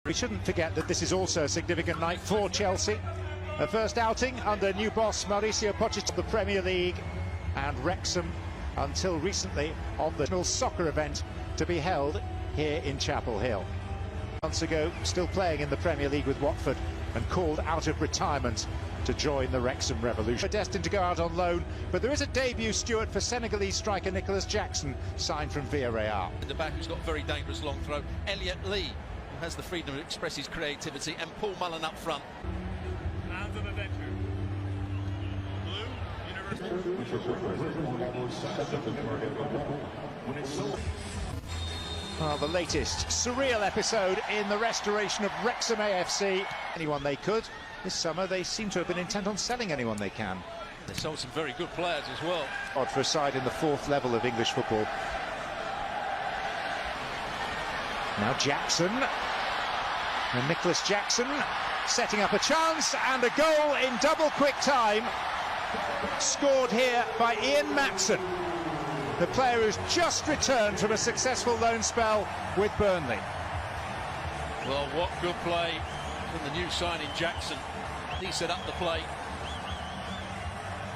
We shouldn't forget that this is also a significant night for Chelsea. A first outing under new boss Mauricio Pochettino of the Premier League, and Wrexham until recently on the national soccer event to be held here in Chapel Hill. Months ago, still playing in the Premier League with Watford and called out of retirement to join the Wrexham Revolution. Destined to go out on loan, but there is a debut Stuart for Senegalese striker Nicholas Jackson, signed from Villarreal. In the back, who's got a very dangerous long throw, Elliot Lee, who has the freedom to express his creativity, and Paul Mullen up front. Hands of adventure. Blue, Well, the latest surreal episode in the restoration of Wrexham AFC. Anyone they could. This summer they seem to have been intent on selling anyone they can. They sold some very good players as well. Odd for a side in the fourth level of English football. Now Jackson. And Nicholas Jackson setting up a chance, and a goal in double quick time. Scored here by Ian Matson, the player who's just returned from a successful loan spell with Burnley. Well, what good play from the new signing Jackson. He set up the play.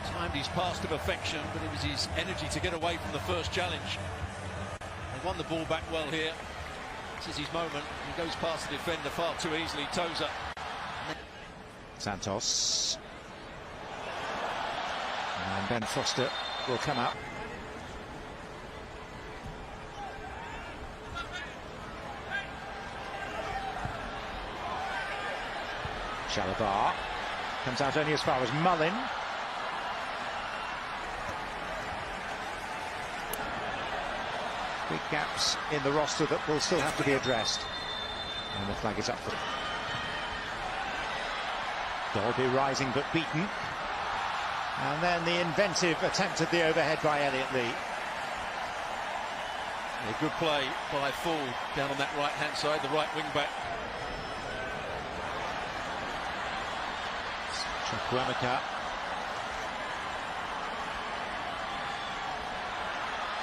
Timed his pass to perfection, but it was his energy to get away from the first challenge. They won the ball back well here. This is his moment. He goes past the defender far too easily. Tozer. Santos. And Ben Foster will come out. Shalabar comes out only as far as Mullen. Big gaps in the roster that will still have to be addressed. And the flag is up for Dolby rising but beaten. And then the inventive attempt at the overhead by Elliot Lee. A good play by Full down on that right hand side, the right wing back. Chukwuemeka.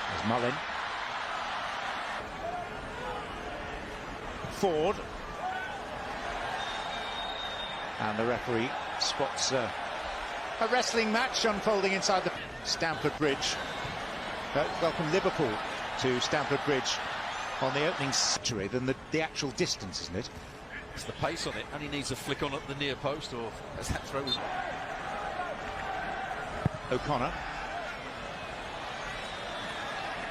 There's Mullen. Ford. And the referee spots a wrestling match unfolding inside the Stamford Bridge. Welcome Liverpool to Stamford Bridge on the opening century than the actual distance, isn't it? It's the pace on it, and he needs a flick on at the near post, or as that throw was. O'Connor.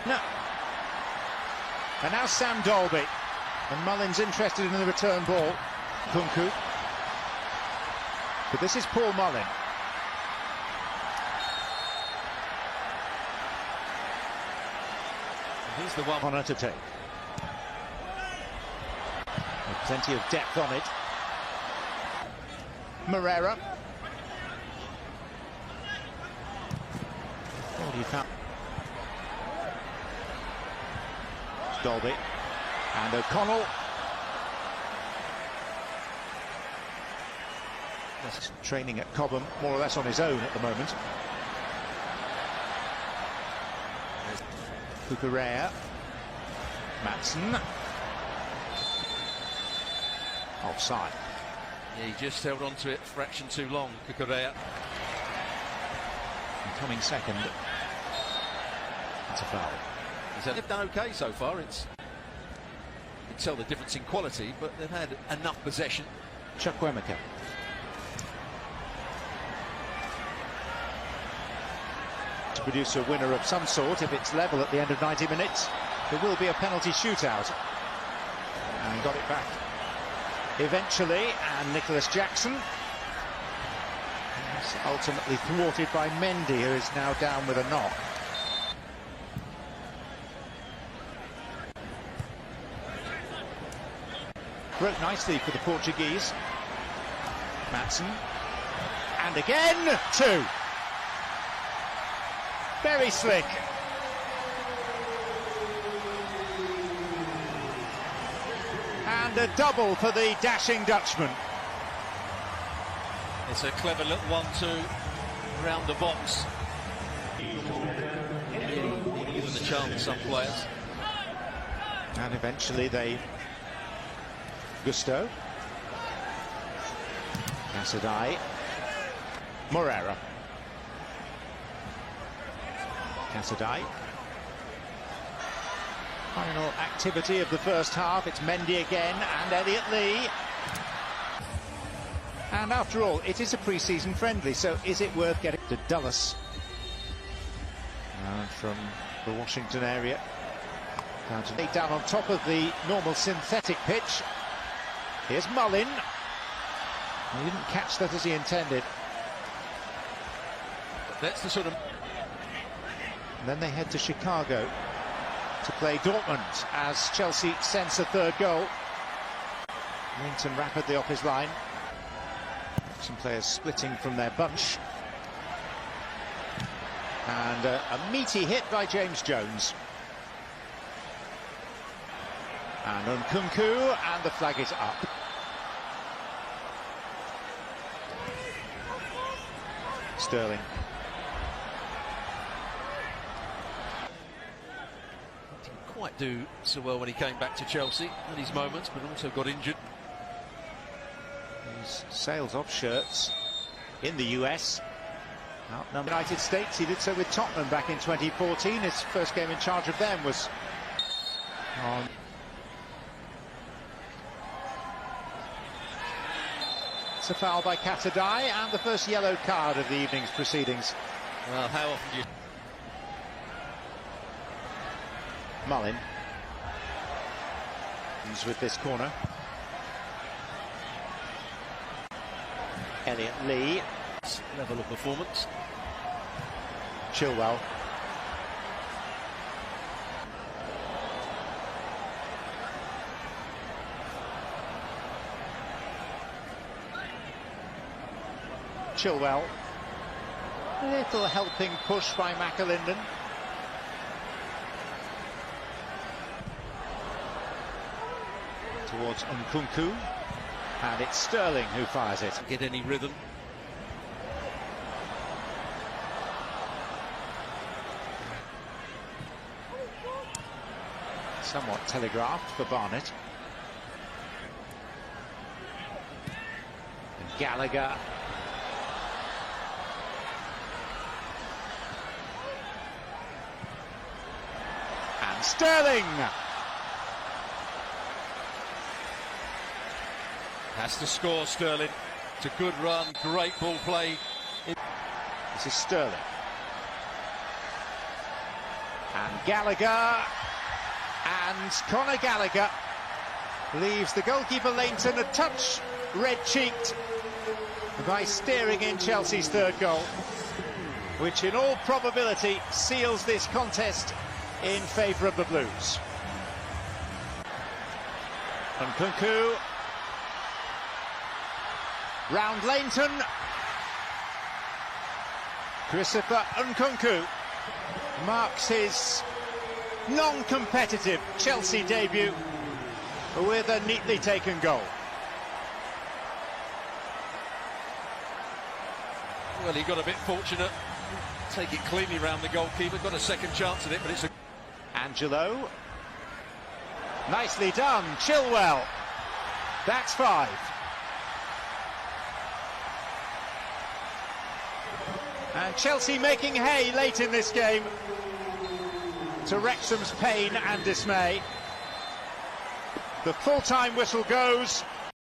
No. And now Sam Dolby. And Mullen's interested in the return ball. Kunku. But this is Paul Mullen. He's the one O'Connor to take. Plenty of depth on it. Moreira. What do you found? Dolby. And O'Connell. That's training at Cobham, more or less on his own at the moment. Kukurea. Matson. Offside. Yeah, he just held on to it a fraction too long, Kukurea. And coming second. It's a foul. They've done okay so far. You can tell the difference in quality, but they've had enough possession. Chukwuemeka. To produce a winner of some sort, if it's level at the end of 90 minutes, there will be a penalty shootout. And got it back eventually, and Nicholas Jackson is ultimately thwarted by Mendy, who is now down with a knock. Broke nicely for the Portuguese. Matson. And again, two. Very slick. And a double for the dashing Dutchman. It's a clever little 1-2 round the box. Given the chance, some players. And eventually they Gusto. Casadei. Morera. Casadei. Final activity of the first half. It's Mendy again and Elliot Lee. And after all, it is a pre-season friendly, so is it worth getting to Dulles? From the Washington area. Down on top of the normal synthetic pitch. Here's Mullin. He didn't catch that as he intended. That's the sort of... And then they head to Chicago to play Dortmund as Chelsea sense a third goal. Winton rapidly off his line. Some players splitting from their bunch. And a meaty hit by James Jones. And Nkunku, and the flag is up. Sterling. Didn't quite do so well when he came back to Chelsea at his moments, but also got injured. His sales of shirts in the US. Outnumbered United States, he did so with Tottenham back in 2014. His first game in charge of them was on. It's a foul by Casadei and the first yellow card of the evening's proceedings. Well, how often do you... Mullin comes with this corner. Elliot Lee. Level of performance. Chilwell. Chilwell. A little helping push by McAlinden. Towards Nkunku. And it's Sterling who fires it. Get any rhythm. Somewhat telegraphed for Barnett. And Gallagher. And Sterling! Has to score, Sterling. It's a good run, great ball play. This is Sterling. And Gallagher. And Conor Gallagher leaves the goalkeeper Leighton a touch red-cheeked by steering in Chelsea's third goal, which in all probability seals this contest in favour of the Blues. Nkunku. Round Leighton. Christopher Nkunku marks his non-competitive Chelsea debut with a neatly taken goal. Well, he got a bit fortunate. Take it cleanly round the goalkeeper. Got a second chance at it, but it's a... Angelo. Nicely done. Chilwell. That's 5. And Chelsea making hay late in this game, to Wrexham's pain and dismay. The full-time whistle goes.